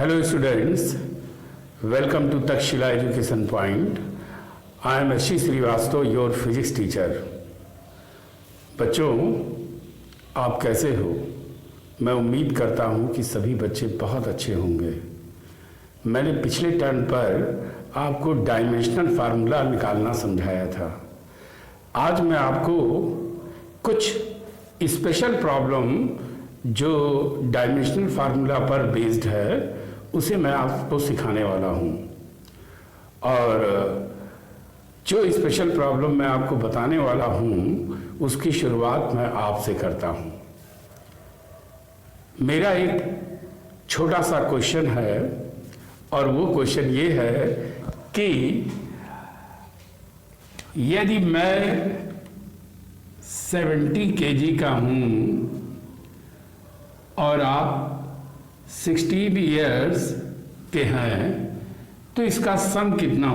Hello students, welcome to Takshila Education Point. I am Ashish Srivastava, your physics teacher. बच्चों, आप कैसे हो? मैं उम्मीद करता हूँ कि सभी बच्चे बहुत अच्छे होंगे। मैंने पिछले टर्म पर आपको डायमेंशनल फार्मूला निकालना समझाया था। आज मैं आपको कुछ स्पेशल प्रॉब्लम जो डायमेंशनल फार्मूला पर बेस्ड है उसे मैं आपको सिखाने वाला हूँ। और जो स्पेशल प्रॉब्लम मैं आपको बताने वाला हूँ उसकी शुरुआत मैं आपसे करता हूँ। मेरा एक छोटा सा क्वेश्चन है और वो क्वेश्चन ये है कि यदि मैं 70 kg का हूँ और आप 16 इयर्स के हैं तो इसका सम कितना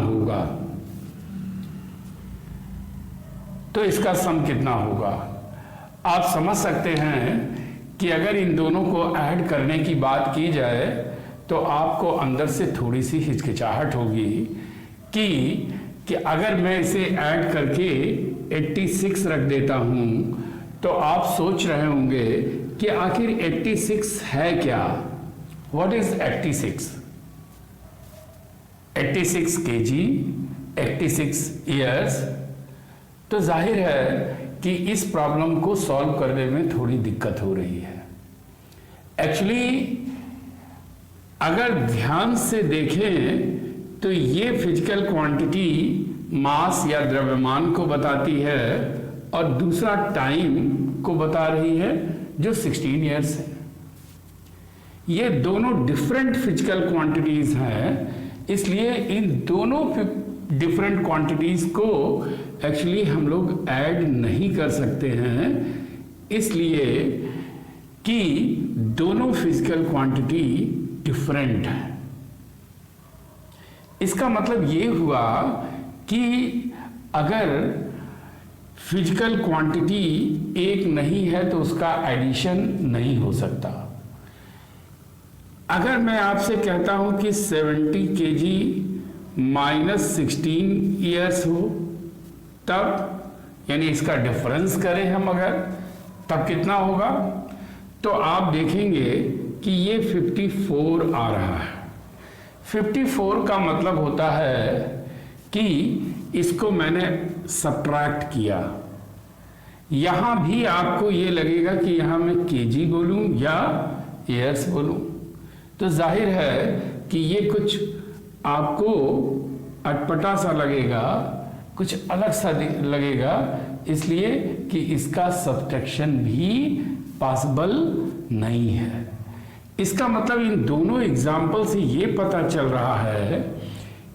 होगा? आप समझ सकते हैं कि अगर इन दोनों को ऐड करने की बात की जाए तो आपको अंदर से थोड़ी सी हिचकिचाहट होगी कि अगर मैं इसे ऐड करके 86 रख देता हूं तो आप सोच रहे होंगे कि आखिर 86 है क्या? What is 86? 86 kg, 86 years। तो जाहिर है कि इस प्रॉब्लम को सॉल्व करने में थोड़ी दिक्कत हो रही है। एक्चुअली अगर ध्यान से देखें तो ये फिजिकल क्वांटिटी मास या द्रव्यमान को बताती है और दूसरा टाइम को बता रही है जो 16 इयर्स है। ये दोनों डिफरेंट फिजिकल क्वांटिटीज हैं, इसलिए इन दोनों डिफरेंट क्वांटिटीज को एक्चुअली हम लोग ऐड नहीं कर सकते हैं, इसलिए कि दोनों फिजिकल क्वांटिटी डिफरेंट है। इसका मतलब ये हुआ कि अगर फिजिकल क्वांटिटी एक नहीं है तो उसका एडिशन नहीं हो सकता। अगर मैं आपसे कहता हूं कि 70 kg माइनस 16 ईयर्स हो तब, यानी इसका डिफरेंस करें हम अगर, तब कितना होगा? तो आप देखेंगे कि ये 54 आ रहा है। 54 का मतलब होता है कि इसको मैंने सब्ट्रैक्ट किया। यहां भी आपको ये लगेगा कि यहां मैं केजी बोलूं या ईयर्स बोलूं, तो जाहिर है कि ये कुछ आपको अटपटा सा लगेगा, कुछ अलग सा लगेगा, इसलिए कि इसका सब्ट्रैक्शन भी पॉसिबल नहीं है। इसका मतलब इन दोनों एग्जाम्पल से ये पता चल रहा है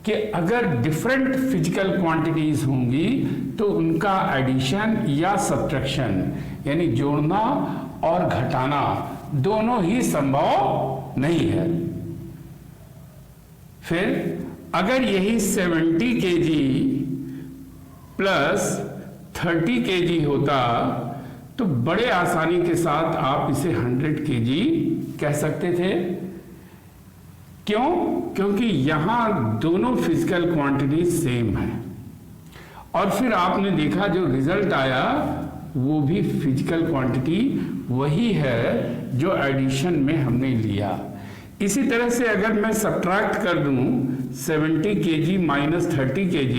कि अगर डिफरेंट फिजिकल क्वांटिटीज होंगी तो उनका एडिशन या सब्ट्रैक्शन यानी जोड़ना और घटाना दोनों ही संभव नहीं है। फिर अगर यही 70 kg प्लस 30 kg होता तो बड़े आसानी के साथ आप इसे 100 kg कह सकते थे। क्यों? क्योंकि यहां दोनों फिजिकल क्वांटिटी सेम है और फिर आपने देखा जो रिजल्ट आया वो भी फिजिकल क्वांटिटी वही है जो एडिशन में हमने लिया। इसी तरह से अगर मैं सब्ट्रैक्ट कर दूं 70 kg माइनस 30 kg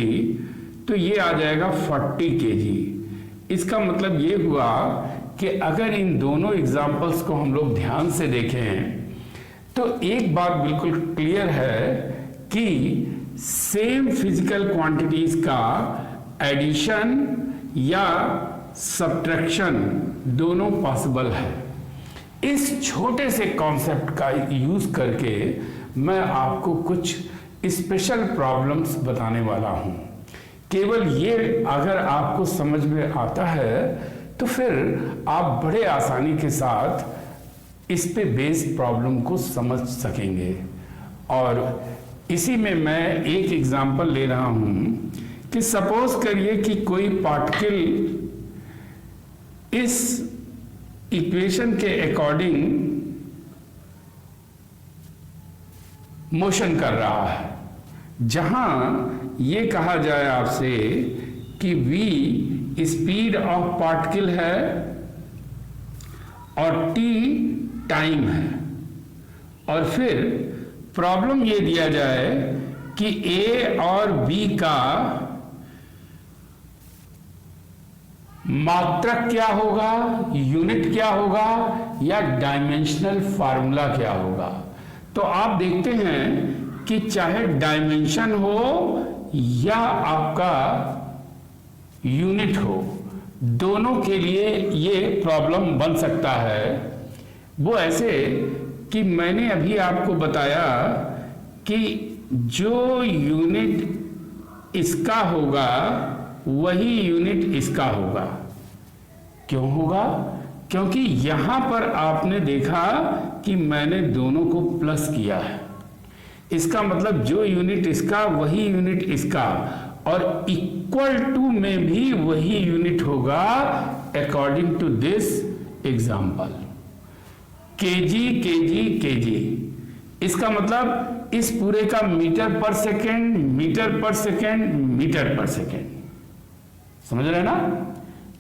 तो ये आ जाएगा 40 kg। इसका मतलब ये हुआ कि अगर इन दोनों एग्जाम्पल्स को हम लोग ध्यान से देखें तो एक बात बिल्कुल क्लियर है कि सेम फिजिकल क्वांटिटीज का एडिशन या सब्ट्रैक्शन दोनों पॉसिबल है। इस छोटे से कॉन्सेप्ट का यूज करके मैं आपको कुछ स्पेशल प्रॉब्लम्स बताने वाला हूं। केवल ये अगर आपको समझ में आता है तो फिर आप बड़े आसानी के साथ इस पे बेस्ड प्रॉब्लम को समझ सकेंगे। और इसी में मैं एक एग्जांपल ले रहा हूं कि सपोज करिए कि कोई पार्टिकल इस इक्वेशन के अकॉर्डिंग मोशन कर रहा है। जहां ये कहा जाए आपसे कि v स्पीड ऑफ पार्टिकल है और t टाइम है, और फिर प्रॉब्लम ये दिया जाए कि a और b का मात्रक क्या होगा, यूनिट क्या होगा, या डायमेंशनल फार्मूला क्या होगा। तो आप देखते हैं कि चाहे डायमेंशन हो या आपका यूनिट हो, दोनों के लिए ये प्रॉब्लम बन सकता है। वो ऐसे कि मैंने अभी आपको बताया कि जो यूनिट इसका होगा वही यूनिट इसका होगा। क्यों होगा? क्योंकि यहां पर आपने देखा कि मैंने दोनों को प्लस किया है। इसका मतलब जो यूनिट इसका वही यूनिट इसका, और इक्वल टू में भी वही यूनिट होगा according to this example. KG KG KG, इसका मतलब इस पूरे का metre per second, metre per second, metre per second. समझ रहे ना?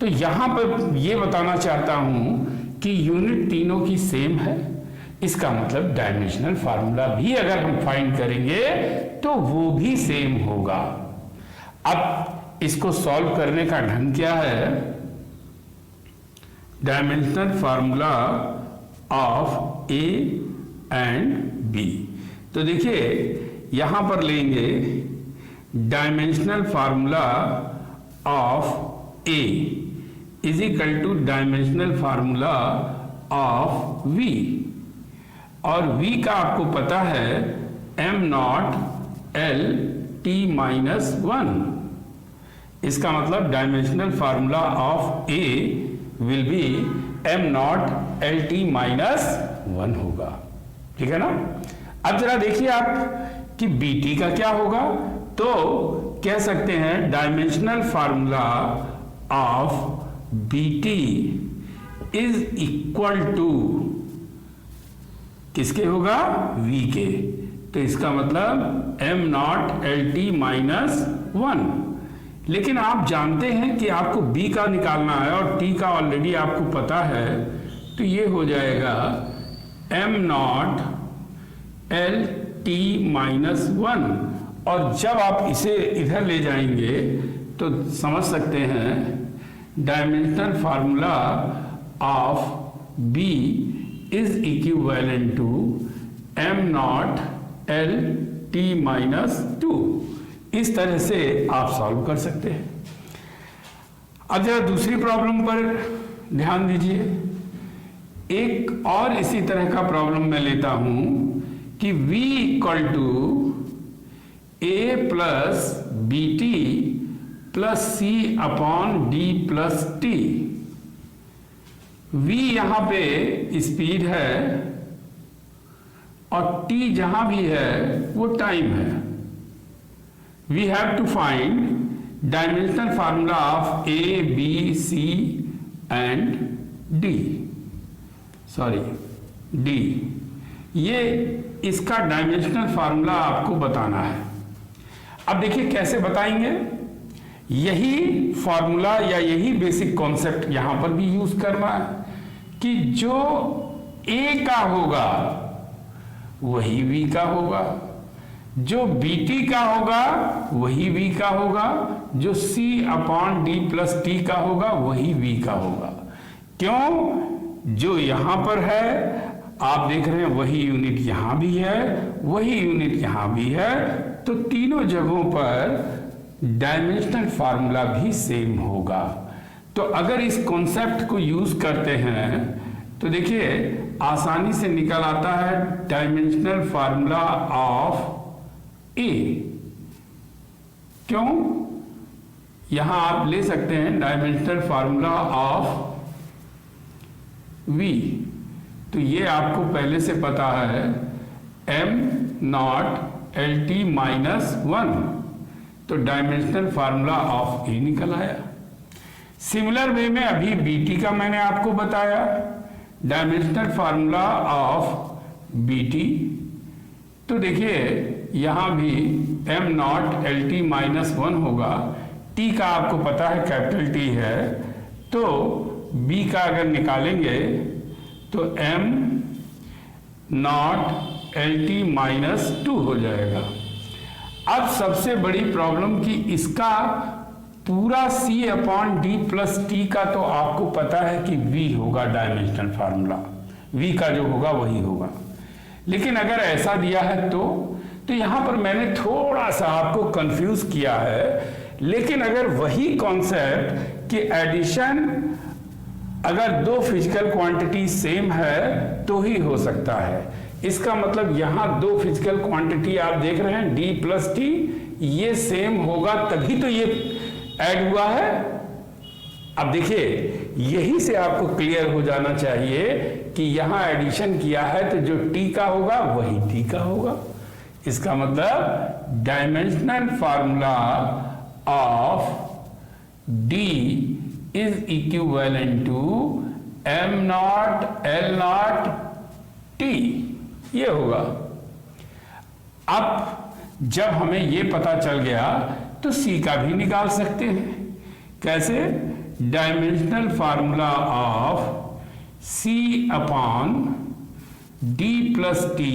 तो यहां पर यह बताना चाहता हूं कि यूनिट तीनों की सेम है। इसका मतलब डायमेंशनल फार्मूला भी अगर हम फाइंड करेंगे तो वो भी सेम होगा। अब इसको सॉल्व करने का ढंग क्या है? Dimensional formula of A and B. तो देखिए यहां पर लेंगे dimensional formula of A is equal to dimensional formula of V, और v का आपको पता है m naught L T minus 1। इसका मतलब dimensional formula of a will be m naught L T minus 1 होगा। ठीक है ना? अब जरा देखिए आप कि bt का क्या होगा। तो कह सकते हैं dimensional formula of bt is equal to किसके होगा? v के। तो इसका मतलब m naught L T minus 1। लेकिन आप जानते हैं कि आपको b का निकालना है और t का ऑलरेडी आपको पता है, तो ये हो जाएगा m naught L T minus 1। और जब आप इसे इधर ले जाएंगे तो समझ सकते हैं dimensional formula of b is equivalent to m naught L T minus 2। इस तरह से आप सॉल्व कर सकते हैं। अब जरा दूसरी प्रॉब्लम पर ध्यान दीजिए। एक और इसी तरह का प्रॉब्लम मैं लेता हूं कि v equal to a plus B T plus C upon D plus T. v यहां पे स्पीड है और t जहां भी है वो टाइम है। We have to find dimensional formula of a b c and d। Sorry d, ये इसका डायमेंशनल फार्मूला आपको बताना है। अब देखिए कैसे बताएंगे। यही फॉर्मूला या यही बेसिक कॉन्सेप्ट यहां पर भी यूज करना है कि जो a का होगा वही v का होगा, जो bt का होगा वही v का होगा, जो c upon d plus t का होगा वही v का होगा। क्यों? जो यहां पर है आप देख रहे हैं वही यूनिट यहां भी है, वही यूनिट यहां भी है, तो तीनों जगहों पर डायमेंशनल फार्मूला भी सेम होगा। तो अगर इस कॉन्सेप्ट को यूज करते हैं तो देखिए आसानी से निकल आता है डायमेंशनल फार्मूला ऑफ ए। क्यों? यहां आप ले सकते हैं डायमेंशनल फार्मूला ऑफ वी। तो ये आपको पहले से पता है m naught L T minus 1। तो डायमेंशनल फार्मूला ऑफ ए निकल आया। सिमिलर वे में अभी bt का मैंने आपको बताया, डायमेंशनल फार्मूला ऑफ bt तो देखिए यहाँ भी M naught L T minus one होगा। टी का आपको पता है कैपिटल टी है, तो बी का अगर निकालेंगे तो M naught L T minus to हो जाएगा। अब सबसे बड़ी प्रॉब्लम कि इसका पूरा सी अपॉन डी प्लस टी का तो आपको पता है कि वी होगा डायमेंशनल फार्मूला, वी का जो होगा वही होगा। लेकिन अगर ऐसा दिया है तो यहां पर मैंने थोड़ा सा आपको कंफ्यूज किया है। लेकिन अगर वही कॉन्सेप्ट कि एडिशन अगर दो फिजिकल क्वांटिटी सेम है तो ही हो सकता है। इसका मतलब यहां दो फिजिकल क्वांटिटी आप देख रहे हैं डी प्लस टी, ये सेम होगा तभी तो ये ऐड हुआ है। अब देखिए यही से आपको क्लियर हो जाना चाहिए कि यहां एडिशन किया है तो जो टी का होगा वही टी का होगा। इसका मतलब dimensional formula of D is equivalent to M naught L naught T, ये होगा। अब जब हमें ये पता चल गया तो सी का भी निकाल सकते हैं। कैसे? Dimensional formula of C upon D plus T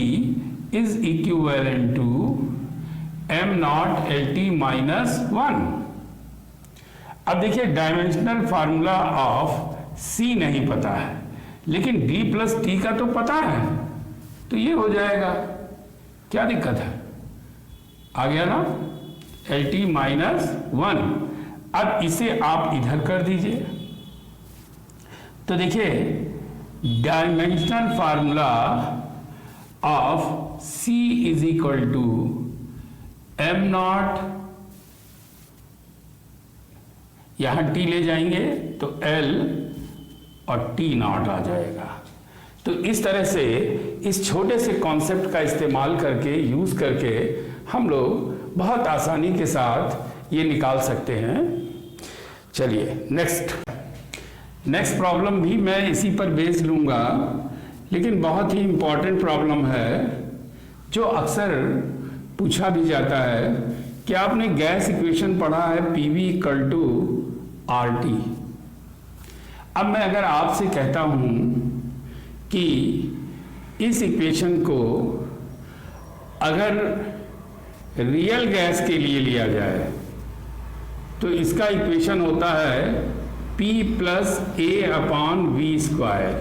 is equivalent to M naught L T minus one. अब देखिए डायमेंशनल फार्मूला ऑफ सी नहीं पता है, लेकिन डी प्लस टी का तो पता है, तो ये हो जाएगा। क्या दिक्कत है? आ गया ना, एल टी माइनस वन। अब इसे आप इधर कर दीजिए तो देखिए dimensional formula of C is equal to M naught, यहां टी ले जाएंगे तो एल और टी नॉट आ जाएगा। तो इस तरह से इस छोटे से कॉन्सेप्ट का इस्तेमाल करके, यूज करके हम लोग बहुत आसानी के साथ ये निकाल सकते हैं। चलिए नेक्स्ट प्रॉब्लम भी मैं इसी पर बेस लूंगा, लेकिन बहुत ही इंपॉर्टेंट प्रॉब्लम है जो अक्सर पूछा भी जाता है कि आपने गैस इक्वेशन पढ़ा है PV equal to R T. अब मैं अगर आपसे कहता हूं कि इस इक्वेशन को अगर रियल गैस के लिए लिया जाए तो इसका इक्वेशन होता है P plus A upon V square,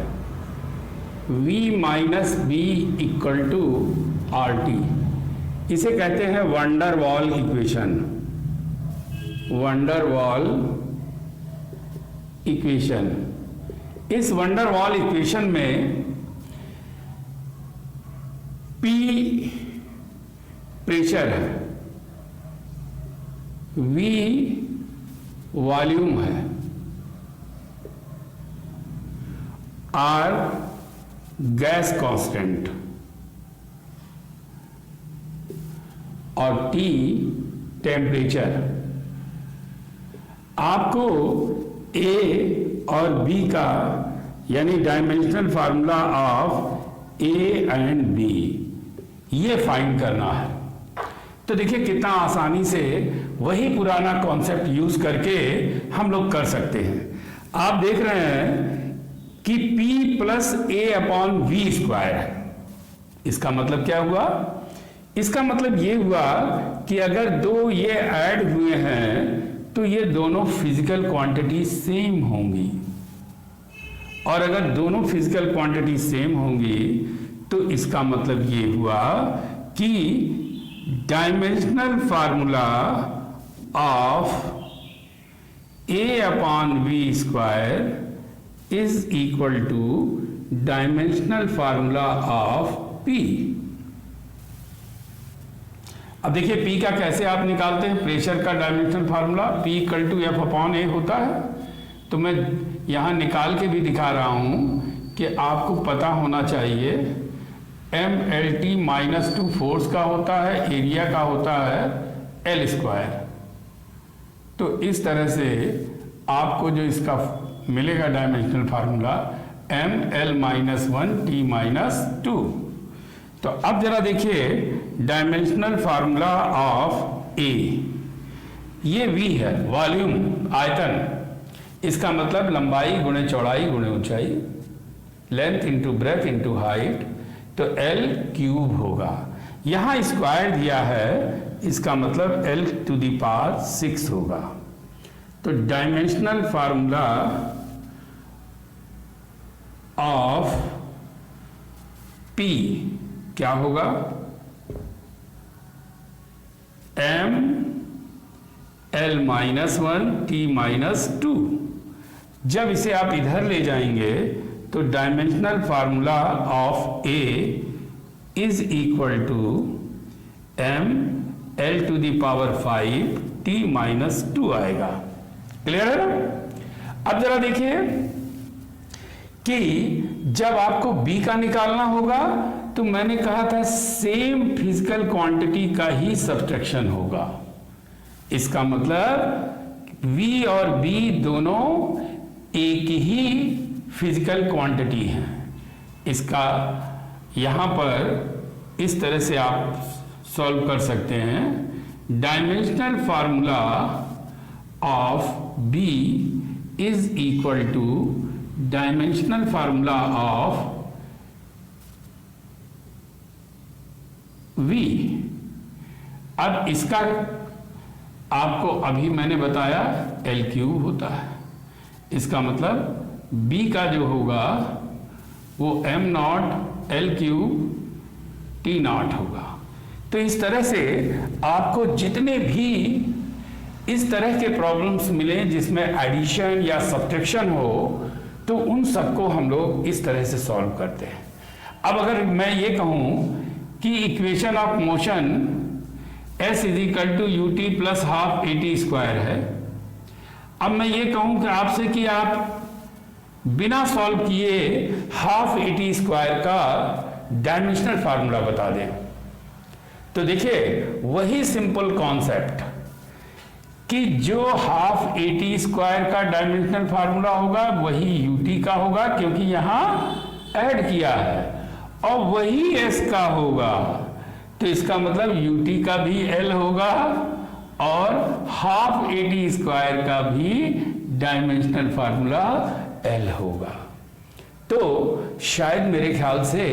V minus B equal to R T. इसे कहते हैं van der Waals equation. Van der Waals equation, इस वंडर वॉल इक्वेशन में P प्रेशर है, V वॉल्यूम है, R गैस कांस्टेंट और T टेम्परेचर। आपको A और B का यानी dimensional formula of A and B ये फाइंड करना है। तो देखिए कितना आसानी से वही पुराना कॉन्सेप्ट यूज करके हम लोग कर सकते हैं। आप देख रहे हैं कि P plus A upon V square है। इसका मतलब क्या हुआ? इसका मतलब ये हुआ कि अगर दो ये ऐड हुए हैं तो ये दोनों फिजिकल क्वांटिटी सेम होंगी, और अगर दोनों फिजिकल क्वांटिटी सेम होंगी तो इसका मतलब ये हुआ कि dimensional formula of A upon V square is equal to dimensional formula of P। अब देखिए P का कैसे आप निकालते हैं? प्रेशर का dimensional formula P equal to F upon A होता है। तो मैं यहां निकाल के भी दिखा रहा हूं कि आपको पता होना चाहिए M L T minus two force का होता है, एरिया का होता है एल स्क्वायर। तो इस तरह से आपको जो इसका मिलेगा dimensional formula M L minus one T minus two. तो अब जरा देखिए डायमेंशनल फार्मूला ऑफ ए, ये V है, वॉल्यूम आयतन, इसका मतलब लंबाई गुणे चौड़ाई गुणे ऊंचाई, length into breadth into height, तो L क्यूब होगा। यहां स्क्वायर दिया है, इसका मतलब L टू द पावर 6 होगा। तो डायमेंशनल फार्मूला ऑफ P क्या होगा? M L -1 T -2। जब इसे आप इधर ले जाएंगे तो dimensional formula of A is equal to M L to the power 5 T -2 आएगा। क्लियर है ना? अब जरा देखिए कि जब आपको B का निकालना होगा तो मैंने कहा था सेम फिजिकल क्वांटिटी का ही सब्ट्रैक्शन होगा। इसका मतलब V और B दोनों एक ही फिजिकल क्वांटिटी है। इसका यहां पर इस तरह से आप सॉल्व कर सकते हैं। Dimensional formula of B is equal to dimensional formula of V। अब इसका आपको अभी मैंने बताया L क्यूब होता है, इसका मतलब B का जो होगा वो M0 L क्यूब T0 होगा। तो इस तरह से आपको जितने भी इस तरह के प्रॉब्लम्स मिले जिसमें एडिशन या सब्ट्रैक्शन हो, तो उन सबको हम लोग इस तरह से सॉल्व करते हैं। अब अगर मैं ये कहूं कि equation of motion S is equal to ut plus half at square है, अब मैं ये कहूं कि आपसे कि आप बिना सॉल्व किए हाफ at स्क्वायर का डायमेंशनल फार्मूला बता दें, तो देखिए वही सिंपल कॉन्सेप्ट कि जो हाफ at स्क्वायर का डायमेंशनल फार्मूला होगा वही ut का होगा, क्योंकि यहां ऐड किया है, और वही s का होगा, तो इसका मतलब ut का भी L होगा और हाफ at स्क्वायर का भी डायमेंशनल फार्मूला L होगा। तो शायद मेरे ख्याल से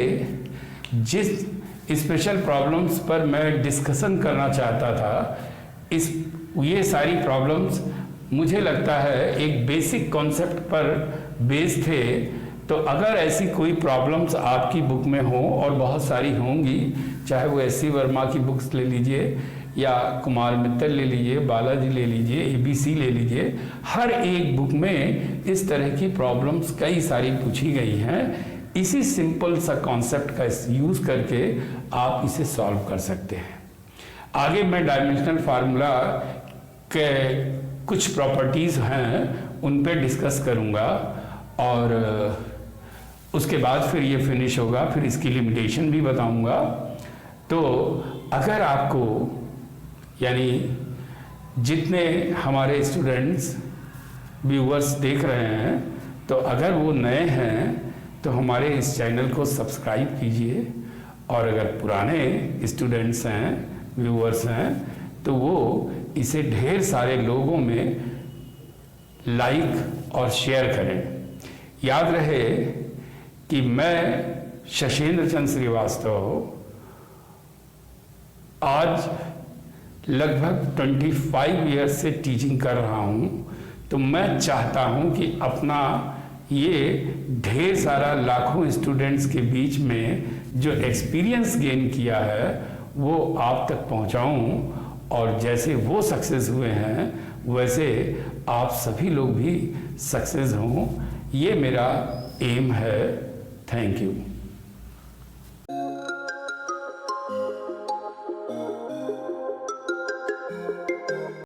जिस स्पेशल प्रॉब्लम्स पर मैं डिस्कशन करना चाहता था, ये सारी प्रॉब्लम्स मुझे लगता है एक बेसिक कॉन्सेप्ट पर बेस्ड थे। तो अगर ऐसी कोई प्रॉब्लम्स आपकी बुक में हो, और बहुत सारी होंगी, चाहे वो एस सी वर्मा की बुक्स ले लीजिए या कुमार मित्तल ले लीजिए, बालाजी ले लीजिए, ABC ले लीजिए, हर एक बुक में इस तरह की प्रॉब्लम्स कई सारी पूछी गई हैं। इसी सिंपल सा कॉन्सेप्ट का यूज़ करके आप इसे सॉल्व कर सकते हैं। आगे मैं डायमेंशनल फार्मूला के कुछ प्रॉपर्टीज़ हैं उन पे डिस्कस करूँगा, और उसके बाद फिर ये फिनिश होगा, फिर इसकी लिमिटेशन भी बताऊँगा। तो अगर आपको, यानी जितने हमारे स्टूडेंट्स व्यूअर्स देख रहे हैं, तो अगर वो नए हैं तो हमारे इस चैनल को सब्सक्राइब कीजिए, और अगर पुराने स्टूडेंट्स हैं, व्यूअर्स हैं, तो वो इसे ढेर सारे लोगों में लाइक और शेयर करें। याद रहे कि मैं शशेंद्र चंद्र श्रीवास्तव आज लगभग 25 ईयर्स से टीचिंग कर रहा हूँ। तो मैं चाहता हूँ कि अपना ये ढेर सारा लाखों स्टूडेंट्स के बीच में जो एक्सपीरियंस गेन किया है वो आप तक पहुँचाऊँ, और जैसे वो सक्सेस हुए हैं वैसे आप सभी लोग भी सक्सेस हों, ये मेरा एम है। Thank you.